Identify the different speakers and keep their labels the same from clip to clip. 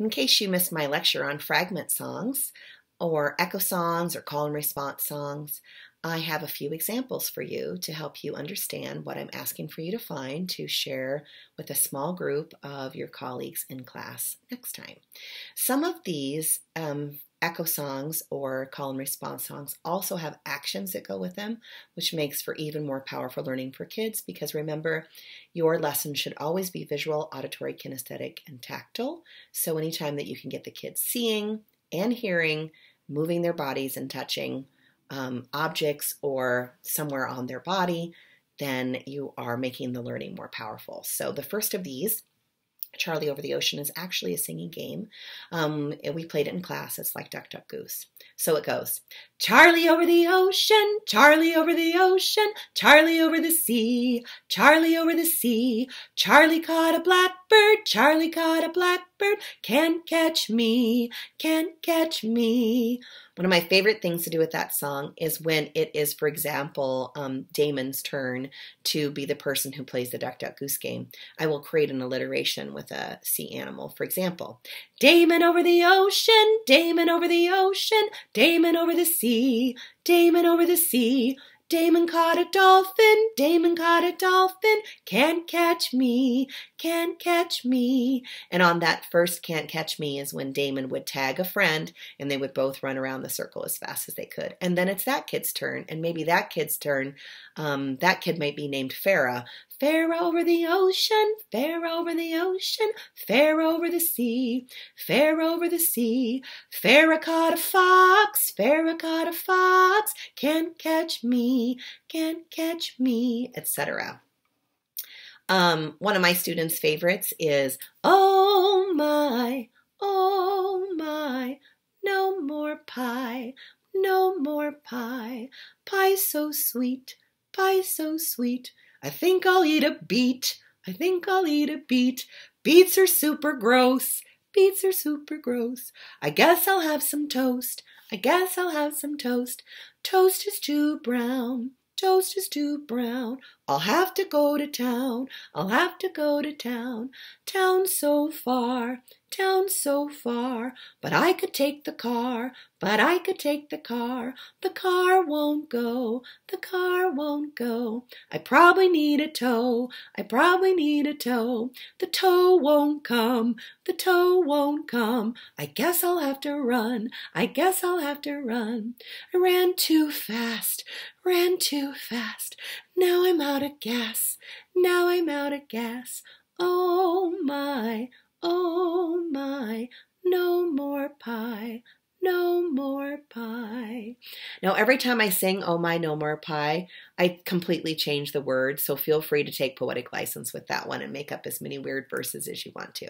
Speaker 1: In case you missed my lecture on fragment songs or echo songs or call and response songs, I have a few examples for you to help you understand what I'm asking for you to find to share with a small group of your colleagues in class next time. Some of these echo songs or call and response songs also have actions that go with them, which makes for even more powerful learning for kids, because remember, your lesson should always be visual, auditory, kinesthetic, and tactile. So anytime that you can get the kids seeing and hearing, moving their bodies and touching objects or somewhere on their body, then you are making the learning more powerful. So the first of these, Charlie Over the Ocean, is actually a singing game. We played it in class. It's like Duck, Duck, Goose. So it goes, Charlie over the ocean, Charlie over the ocean, Charlie over the sea, Charlie over the sea. Charlie caught a blackbird, Charlie caught a blackbird, can't catch me, can't catch me. One of my favorite things to do with that song is when it is, for example, Damon's turn to be the person who plays the Duck, Duck, Goose game. I will create an alliteration with a sea animal. For example, Damon over the ocean, Damon over the ocean, Damon over the sea, Damon over the sea. Damon caught a dolphin, Damon caught a dolphin, can't catch me, can't catch me. And on that first can't catch me is when Damon would tag a friend and they would both run around the circle as fast as they could. And then it's that kid's turn, and maybe that kid's turn, that kid might be named Farah. Farah over the ocean, Farah over the ocean, Farah over the sea, Farah over the sea. Farah caught a fox, Farah caught a fox, can't catch me, etc. One of my students' favorites is, oh my, no more pie, no more pie, pie so sweet, pie so sweet. I think I'll eat a beet, I think I'll eat a beet. Beets are super gross, beets are super gross. I guess I'll have some toast, I guess I'll have some toast. Toast is too brown, toast is too brown. I'll have to go to town, I'll have to go to town. Town so far, town so far. But I could take the car, but I could take the car. The car won't go, the car won't go. I probably need a tow, I probably need a tow. The tow won't come, the tow won't come. I guess I'll have to run, I guess I'll have to run. I ran too fast, ran too fast. Now I'm out of gas, now I'm out of gas. Oh my, no more pie, no more pie. Now every time I sing Oh My, No More Pie, I completely change the words, so feel free to take poetic license with that one and make up as many weird verses as you want to.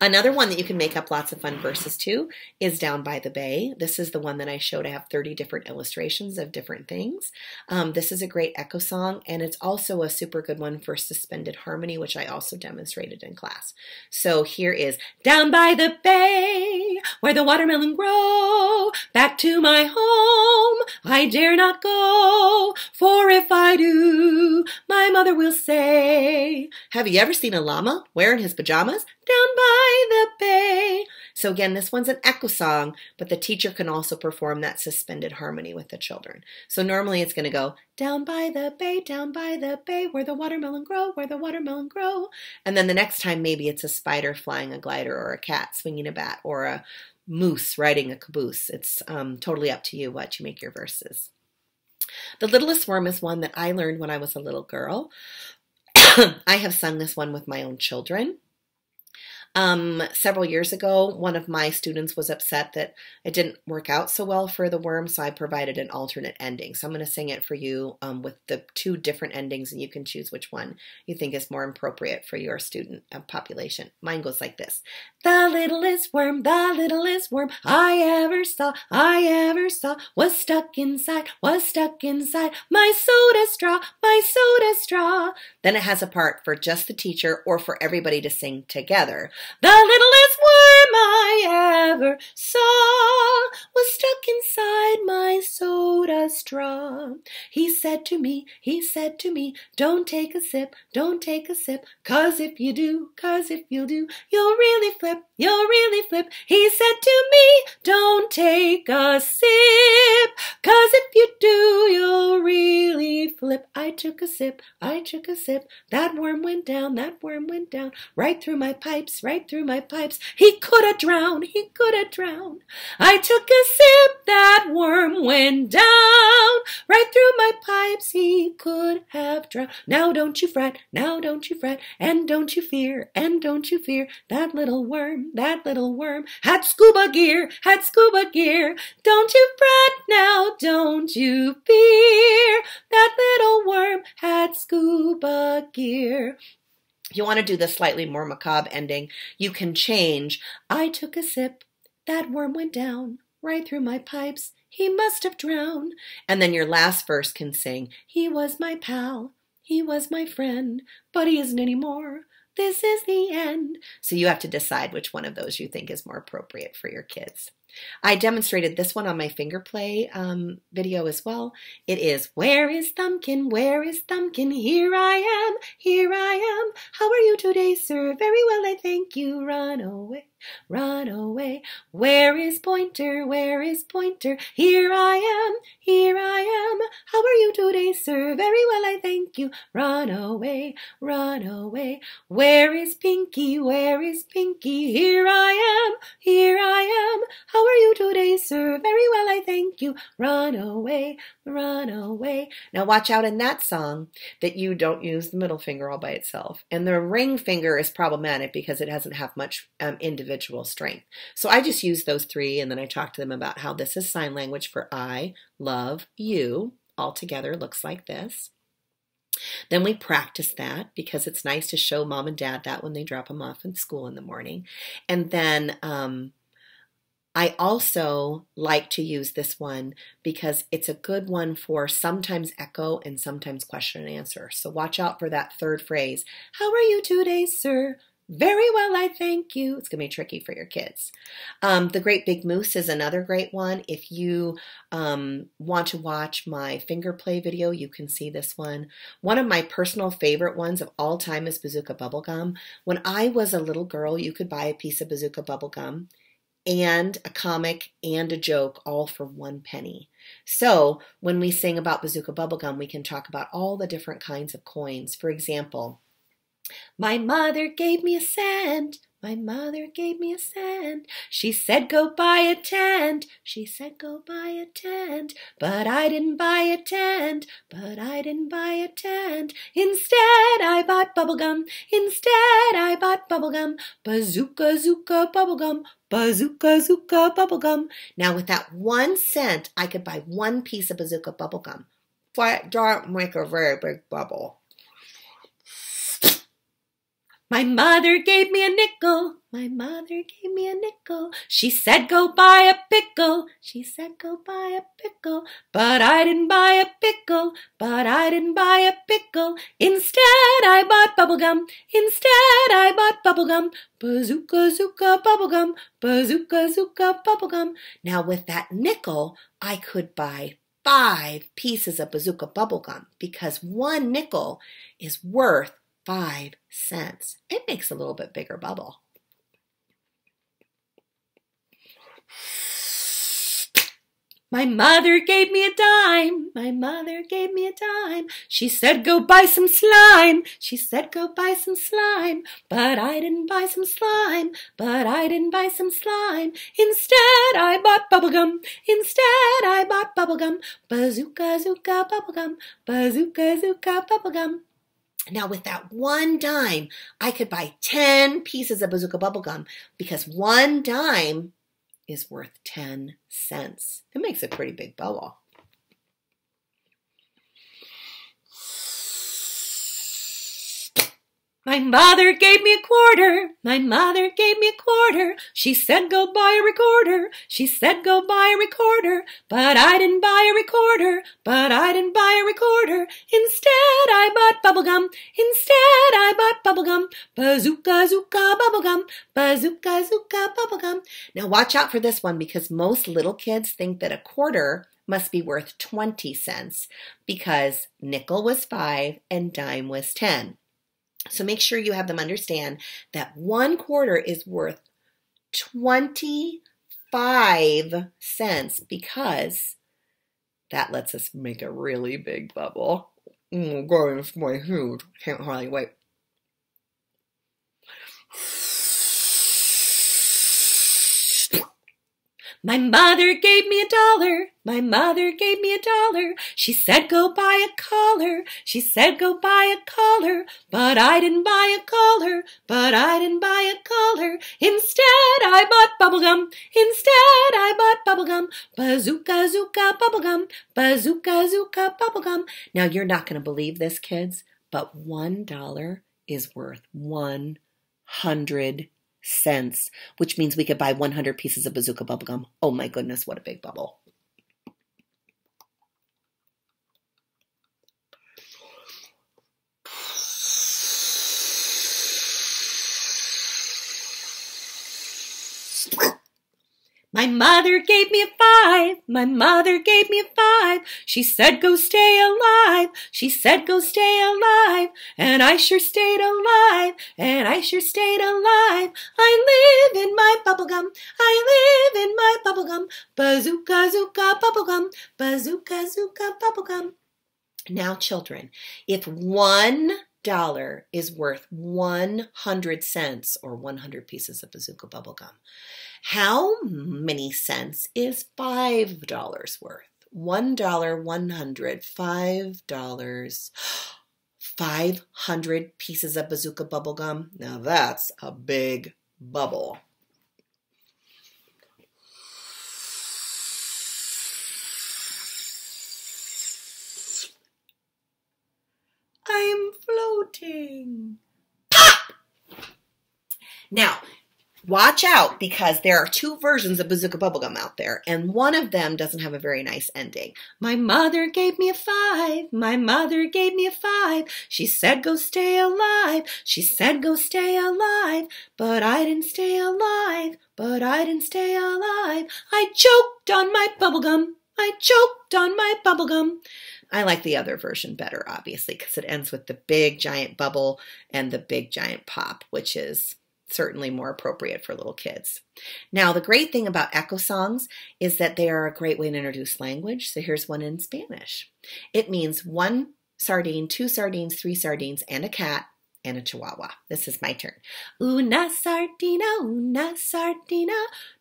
Speaker 1: Another one that you can make up lots of fun verses to is Down by the Bay. This is the one that I showed. I have 30 different illustrations of different things. This is a great echo song, and it's also a super good one for suspended harmony, which I also demonstrated in class. So here is Down by the bay, where the watermelon grow. Back to my home I dare not go, for if I do, my mother will say, have you ever seen a llama wearing his pajamas down by the bay? So again, this one's an echo song, but the teacher can also perform that suspended harmony with the children. So normally it's going to go, down by the bay, where the watermelon grow, where the watermelon grow. And then the next time, maybe it's a spider flying a glider, or a cat swinging a bat, or a moose riding a caboose. It's totally up to you what you make your verses. The Littlest Worm is one that I learned when I was a little girl. I have sung this one with my own children. Several years ago, one of my students was upset that it didn't work out so well for the worm, so I provided an alternate ending. So I'm going to sing it for you with the two different endings, and you can choose which one you think is more appropriate for your student population. Mine goes like this. The littlest worm I ever saw, was stuck inside my soda straw, my soda straw. Then it has a part for just the teacher or for everybody to sing together. The littlest worm I ever saw was stuck inside my soda straw. He said to me, don't take a sip, 'cause if you do, you'll really flip, He said to me, don't take a sip, 'cause if you do, you'll really flip. I took a sip, that worm went down, right through my pipes, He could have drowned, I took a sip, that worm went down, right through my pipes, he could have drowned. Now don't you fret, and don't you fear, that little worm had scuba gear, Don't you fret now, don't you fear, that little worm had scuba gear. If you want to do the slightly more macabre ending, you can change, I took a sip, that worm went down, right through my pipes, he must have drowned. And then your last verse can sing, he was my pal, he was my friend, but he isn't anymore. This is the end. So you have to decide which one of those you think is more appropriate for your kids. I demonstrated this one on my finger play video as well. It is, where is Thumbkin? Here I am. How are you today, sir? Very well, I thank you. Run away. Where is Pointer? Here I am. How are you today, sir? Very well, I thank you. Run away. Where is Pinky? Here I am. How are you today, sir? Very well, I thank you. Run away. Now watch out in that song that you don't use the middle finger all by itself. And the ring finger is problematic because it doesn't have much individual strength. So I just use those three, and then I talk to them about how this is sign language for I love you. All together looks like this. Then we practice that because it's nice to show mom and dad that when they drop them off in school in the morning. And then I also like to use this one because it's a good one for sometimes echo and sometimes question and answer. So watch out for that third phrase. How are you today, sir? Very well, I thank you. It's going to be tricky for your kids. The Great Big Moose is another great one. If you want to watch my finger play video, you can see this one. One of my personal favorite ones of all time is Bazooka Bubble Gum. When I was a little girl, you could buy a piece of Bazooka Bubble Gum and a comic and a joke all for 1 penny. So when we sing about Bazooka Bubble Gum, we can talk about all the different kinds of coins. For example, my mother gave me a cent. She said go buy a tent. But I didn't buy a tent. Instead I bought bubble gum. Bazooka Zooka bubble gum. Bazooka bubble gum. Now with that 1 cent, I could buy 1 piece of Bazooka bubble gum. Don't make a very big bubble. My mother gave me a nickel. She said go buy a pickle. But I didn't buy a pickle. Instead I bought bubble gum. Bazooka Zooka bubble gum. Now with that nickel, I could buy 5 pieces of Bazooka bubble gum because 1 nickel is worth 5 cents. It makes a little bit bigger bubble. My mother gave me a dime. She said go buy some slime. But I didn't buy some slime. Instead I bought bubble gum. Bazooka Zooka bubble gum. Now with that 1 dime, I could buy 10 pieces of Bazooka bubble gum because 1 dime is worth 10 cents. It makes a pretty big bubble. My mother gave me a quarter. My mother gave me a quarter. She said go buy a recorder. She said go buy a recorder. But I didn't buy a recorder. But I didn't buy a recorder. Instead I bought bubblegum. Instead I bought bubblegum. Bazooka Zooka bubblegum. Bazooka Zooka bubblegum. Now watch out for this one because most little kids think that a quarter must be worth 20 cents because nickel was 5 and dime was 10. So make sure you have them understand that 1 quarter is worth 25 cents because that lets us make a really big bubble. Going with my food. Can't hardly wait. My mother gave me $1. My mother gave me $1. She said go buy a collar. She said go buy a collar. But I didn't buy a collar. But I didn't buy a collar. Instead I bought bubblegum. Instead I bought bubblegum. Bazooka Zooka bubblegum. Bazooka Zooka bubblegum. Now you're not going to believe this, kids, but $1 is worth 100 cents, which means we could buy 100 pieces of Bazooka bubblegum. Oh my goodness, what a big bubble. My mother gave me a 5. My mother gave me a 5. She said go stay alive. She said go stay alive. And I sure stayed alive. And I sure stayed alive. I live in my bubblegum. I live in my bubblegum. Bazooka Zooka bubblegum. Bazooka Zooka bubblegum. Now children, if $1 is worth 100 cents or 100 pieces of Bazooka bubblegum, how many cents is $5 worth? $1, 100, $5, 500 pieces of Bazooka bubblegum. Now that's a big bubble. I'm floating. Pop! Now, watch out because there are 2 versions of Bazooka bubblegum out there, and one of them doesn't have a very nice ending. My mother gave me a 5. My mother gave me a 5. She said go stay alive. She said go stay alive. But I didn't stay alive. But I didn't stay alive. I choked on my bubblegum. I choked on my bubblegum. I like the other version better, obviously, because it ends with the big giant bubble and the big giant pop, which is certainly more appropriate for little kids. Now, the great thing about echo songs is that they are a great way to introduce language. So here's one in Spanish. It means 1 sardine, 2 sardines, 3 sardines, and a cat, and a chihuahua. This is my turn. Una sardina,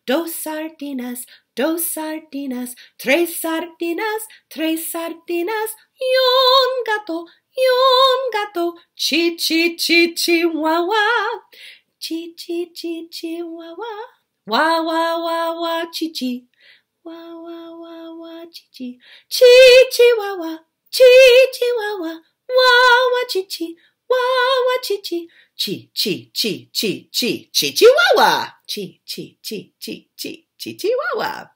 Speaker 1: dos sardinas, dos sardinas, tres sardinas, y un gato, Chi-Chihuahua, Chi-Chihuahua, wah, wah, wah, wah, Chi-Chi, wah, wah, wah, wah, Chi-Chi, Chi-Chihuahua, Chi-Chihuahua, wah, wah, Chi-Chi, wah, wah, Chi-Chi, Chi-Chihuahua, Chi-Chihuahua.